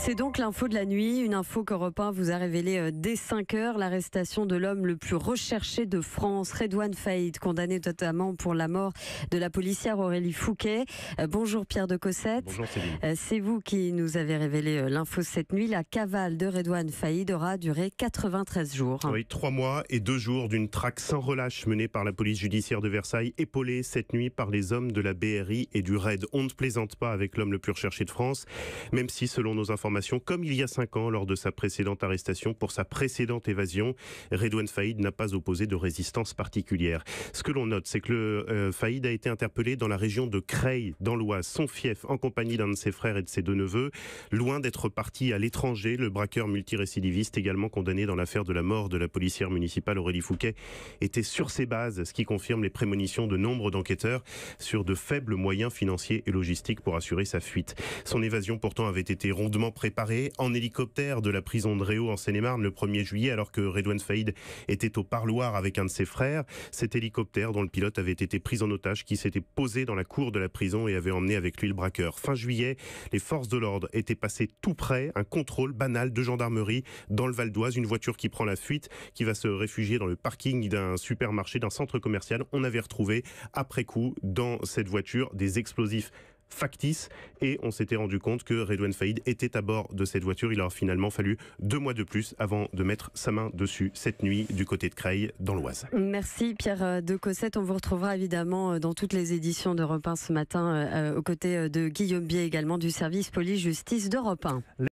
C'est donc l'info de la nuit, une info qu'Europe 1 vous a révélée dès 5 heures. L'arrestation de l'homme le plus recherché de France, Redouane Faïd, condamné notamment pour la mort de la policière Aurélie Fouquet. Bonjour Pierre de Cossette. Bonjour Céline. C'est vous qui nous avez révélé l'info cette nuit. La cavale de Redouane Faïd aura duré 93 jours. Oui, 3 mois et 2 jours d'une traque sans relâche menée par la police judiciaire de Versailles, épaulée cette nuit par les hommes de la BRI et du RAID. On ne plaisante pas avec l'homme le plus recherché de France, même si, selon nos informations, comme il y a 5 ans, lors de sa précédente arrestation pour sa précédente évasion, Redouane Faïd n'a pas opposé de résistance particulière. Ce que l'on note, c'est que Faïd a été interpellé dans la région de Creil, dans l'Oise, son fief, en compagnie d'un de ses frères et de ses 2 neveux. Loin d'être parti à l'étranger, le braqueur multirécidiviste, également condamné dans l'affaire de la mort de la policière municipale Aurélie Fouquet, était sur ses bases, ce qui confirme les prémonitions de nombre d'enquêteurs sur de faibles moyens financiers et logistiques pour assurer sa fuite. Son évasion pourtant avait été rondement préparée en hélicoptère de la prison de Réau en Seine-et-Marne le 1er juillet, alors que Redouane Faïd était au parloir avec un de ses frères. Cet hélicoptère dont le pilote avait été pris en otage, qui s'était posé dans la cour de la prison et avait emmené avec lui le braqueur. Fin juillet, les forces de l'ordre étaient passées tout près, un contrôle banal de gendarmerie dans le Val d'Oise, une voiture qui prend la fuite, qui va se réfugier dans le parking d'un supermarché, d'un centre commercial. On avait retrouvé après coup dans cette voiture des explosifs factice, et on s'était rendu compte que Redouane Faïd était à bord de cette voiture. Il a finalement fallu 2 mois de plus avant de mettre sa main dessus cette nuit du côté de Creil dans l'Oise. Merci Pierre de Cossette. On vous retrouvera évidemment dans toutes les éditions d'Europe 1 ce matin aux côtés de Guillaume Bier, également du service police-justice d'Europe 1.